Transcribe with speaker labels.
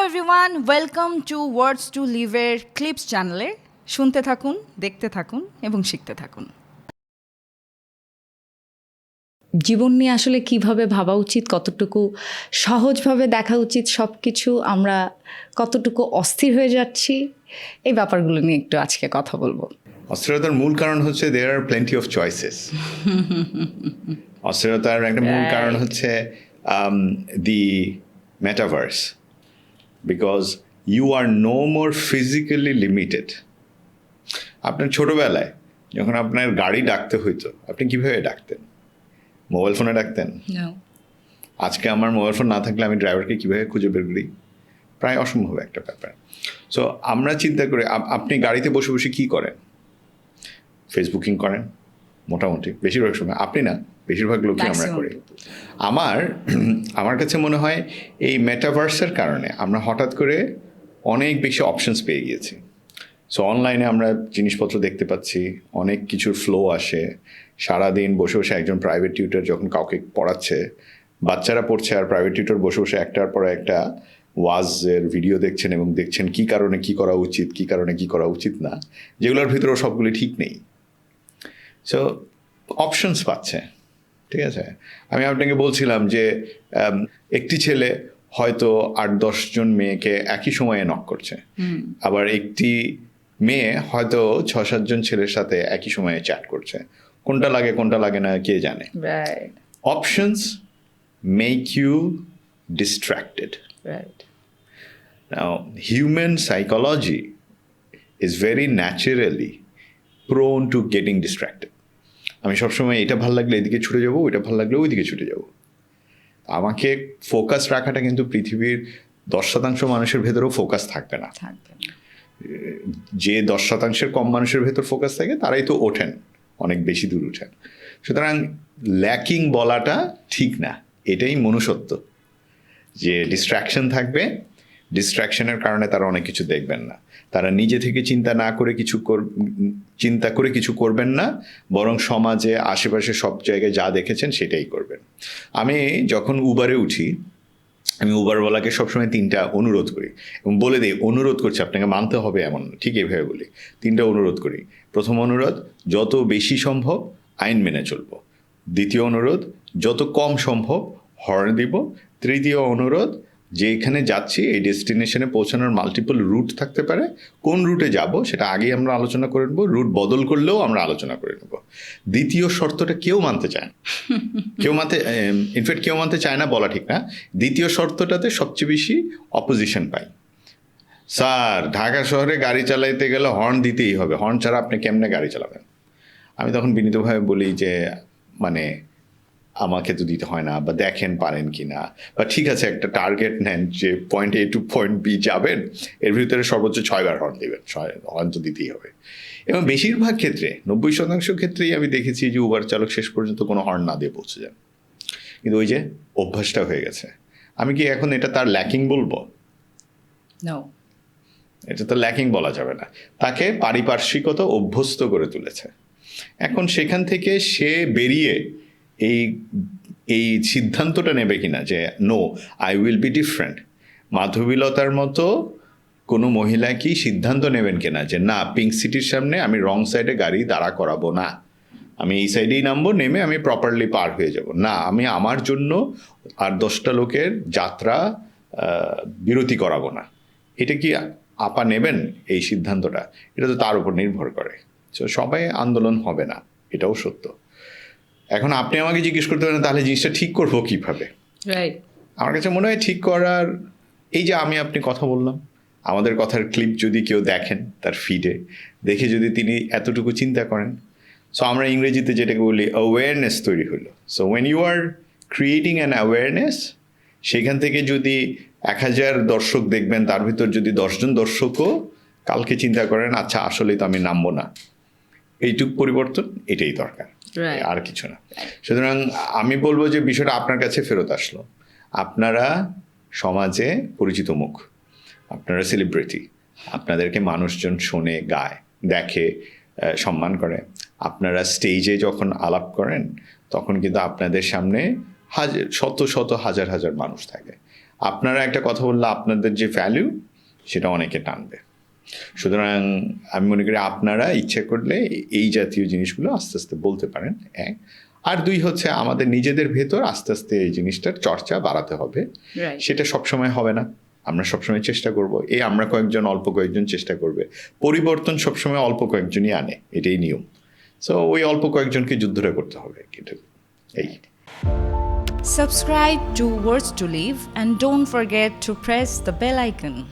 Speaker 1: Everyone, welcome to words to লিভের clips চ্যানেলে। শুনতে থাকুন, দেখতে থাকুন এবং শিখতে থাকুন।
Speaker 2: জীবন নিয়ে আসলে কিভাবে ভাবা উচিত, কতটুকু সহজভাবে দেখা উচিত সব কিছু, আমরা কতটুকু অস্থির হয়ে যাচ্ছি, এই ব্যাপারগুলো নিয়ে একটু আজকে কথা বলবো।
Speaker 3: অস্থিরতার মূল কারণ হচ্ছে there are plenty of choices. অস্থিরতার একটা মূল কারণ হচ্ছে the metaverse, because you are no more physically limited. আপনার ছোটবেলায় যখন আপনার গাড়ি ডাকতে হইতো, আপনি কিভাবে ডাকতেন? মোবাইল ফোনে ডাকতেন? আজকে আমার মোবাইল ফোন না থাকলে আমি ড্রাইভারকে কীভাবে খুঁজে বের করি? প্রায় অসম্ভব একটা ব্যাপার। সো আমরা চিন্তা করি, আপনি গাড়িতে বসে বসে কী করেন? ফেসবুকিং করেন মোটামুটি বেশিরভাগ সময়। আপনি না, বেশিরভাগ লোকই আমরা করি। আমার কাছে মনে হয় এই মেটাভার্সের কারণে আমরা হঠাৎ করে অনেক বেশি অপশনস পেয়ে গিয়েছি। সো অনলাইনে আমরা জিনিসপত্র দেখতে পাচ্ছি, অনেক কিছুর ফ্লো আসে। সারাদিন বসে বসে একজন প্রাইভেট টিউটর যখন কাউকে পড়াচ্ছে, বাচ্চারা পড়ছে আর প্রাইভেট টিউটর বসে বসে একটার পর একটা ওয়াজের ভিডিও দেখছেন এবং দেখছেন কী কারণে কী করা উচিত, কী কারণে কী করা উচিত না, যেগুলোর ভিতরেও সবগুলি ঠিক নেই। সো অপশনস পাচ্ছে, ঠিক আছে। আমি আপনাকে বলছিলাম যে একটি ছেলে হয়তো 8-10 জন মেয়েকে একই সময়ে নক করছে, আবার একটি মেয়ে হয়তো 6-7 জন ছেলের সাথে একই সময়ে চ্যাট করছে। কোনটা লাগে কোনটা লাগে না কে জানে। Options make you distracted. Now, human psychology is very naturally prone to getting distracted. আমি সবসময় এটা ভালো লাগলে এদিকে ছুটে যাবো, ওইটা ভালো লাগলে ওইদিকে ছুটে যাবো। আমাকে ফোকাস রাখাটা কিন্তু পৃথিবীর 10% মানুষের ভেতরেও ফোকাস থাকবে না। যে 10%-এর কম মানুষের ভেতর ফোকাস থাকে তারাই তো ওঠেন, অনেক বেশি দূর ওঠেন। সুতরাং ল্যাকিং বলাটা ঠিক না, এটাই মনুষ্যত্ব, যে ডিস্ট্র্যাকশন থাকবে। ডিস্ট্র্যাকশনের কারণে তারা অনেক কিছু দেখবেন না, তারা নিজে থেকে চিন্তা করে কিছু করবেন না, বরং সমাজে আশেপাশে সব জায়গায় যা দেখেছেন সেটাই করবেন। আমি যখন উবারে উঠি, আমি উবারওয়ালাকে সবসময় 3টা অনুরোধ করি এবং বলে দিই, অনুরোধ করছি, আপনাকে মানতে হবে এমন, ঠিক এইভাবে বলি। 3টা অনুরোধ করি। প্রথম অনুরোধ, যত বেশি সম্ভব আইন মেনে চলবো। দ্বিতীয় অনুরোধ, যত কম সম্ভব হর্ন দিব। তৃতীয় অনুরোধ, যেখানে যাচ্ছি এই ডেস্টিনেশনে পৌঁছানোর মাল্টিপল রুট থাকতে পারে, কোন রুটে যাব সেটা আগেই আমরা আলোচনা করে নেবো, রুট বদল করলেও আমরা আলোচনা করে নেব। দ্বিতীয় শর্তটা কেউ মানতে চায় না, কেউ মানতে চায় না বলা ঠিক না। দ্বিতীয় শর্তটাতে সবচেয়ে বেশি অপোজিশন পাই। স্যার, ঢাকা শহরে গাড়ি চালাইতে গেলে হর্ন দিতেই হবে, হর্ন ছাড়া আপনি কেমনে গাড়ি চালাবেন? আমি তখন বিনীতভাবে বলি যে মানে আমাকে তো দিতে হয় না, বা দেখেন পারেন কি না, বা ঠিক আছে একটা টার্গেট নেন যে পয়েন্ট এ টু পয়েন্ট বি যাবেন, এর ভিতরে সর্বোচ্চ 6 বার হর্ন দেবেন, হর্ন তো দিতেই হবে। এবং বেশিরভাগ ক্ষেত্রে 90% ক্ষেত্রেই আমি দেখেছি যে উবার চালক শেষ পর্যন্ত কোনো হর্ন না দিয়ে পৌঁছে যান। কিন্তু ওই যে অভ্যাসটা হয়ে গেছে। আমি কি এখন এটা তার ল্যাকিং বলবো? এটা তো ল্যাকিং বলা যাবে না, তাকে পারিপার্শ্বিকতা অভ্যস্ত করে তুলেছে। এখন সেখান থেকে সে বেরিয়ে এই সিদ্ধান্তটা নেবে কিনা যে no, I will be different. মাধবীলতার মতো কোনো মহিলা কি সিদ্ধান্ত নেবেন কিনা যে না, পিঙ্ক সিটির সামনে আমি রং সাইডে গাড়ি দাঁড়া করাবো না, আমি এই সাইডেই নামবো, নেমে আমি প্রপারলি পার হয়ে যাব, না আমি আমার জন্য আর 10টা লোকের যাত্রা বিরতি করাবো না। এটা কি আপা নেবেন এই সিদ্ধান্তটা? এটা তো তার উপর নির্ভর করে। সবাই আন্দোলন হবে না, এটাও সত্য। এখন আপনি আমাকে জিজ্ঞেস করতে পারেন তাহলে জিনিসটা ঠিক করবো কিভাবে? আমার কাছে মনে হয় ঠিক করার, এই যে আপনি কথা বললাম, আমাদের কথার ক্লিপ যদি কেউ দেখেন তার ফিডে দেখে যদি তিনি এতটুকু চিন্তা করেন, সো আমরা ইংরেজিতে যেটাকে বলি অ্যাওয়ারনেস তৈরি হলো। So when you are creating an awareness, সেখান থেকে যদি 1000 দর্শক দেখবেন, তার ভিতর যদি 10 জন দর্শকও কালকে চিন্তা করেন আচ্ছা আসলেই তো আমি নামবো না, এইটুক পরিবর্তন, এটাই দরকার, আর কিছু না। সুতরাং আমি বলবো যে বিষয়টা আপনার কাছে ফেরত আসলো। আপনারা সমাজে পরিচিত মুখ, আপনারা সেলিব্রিটি, আপনাদেরকে মানুষজন শোনে, গায়, দেখে, সম্মান করে। আপনারা স্টেজে যখন আলাপ করেন তখন কিন্তু আপনাদের সামনে শত শত হাজার হাজার মানুষ থাকে। আপনারা একটা কথা বললে আপনাদের যে ভ্যালু সেটা অনেকে টানবে। সুতরাং আমি মনে করি আপনারা ইচ্ছে করলে এই জাতীয় জিনিসগুলো আস্তে আস্তে বলতে পারেন, এক। আর দুই হচ্ছে আমাদের নিজেদের ভেতর আস্তে আস্তে এই জিনিসটার চর্চা বাড়াতে হবে।
Speaker 2: Right.
Speaker 3: সেটা সবসময় হবে না, আমরা সবসময় চেষ্টা করব। আমরা অল্প কয়েকজন চেষ্টা করবে। পরিবর্তন সবসময় অল্প কয়েকজনই আনে, এটাই নিয়ম। সো ওই অল্প কয়েকজনকে যুদ্ধটা করতে হবে, কিন্তু এই।
Speaker 1: Subscribe to Words to Live and don't forget to press the bell icon.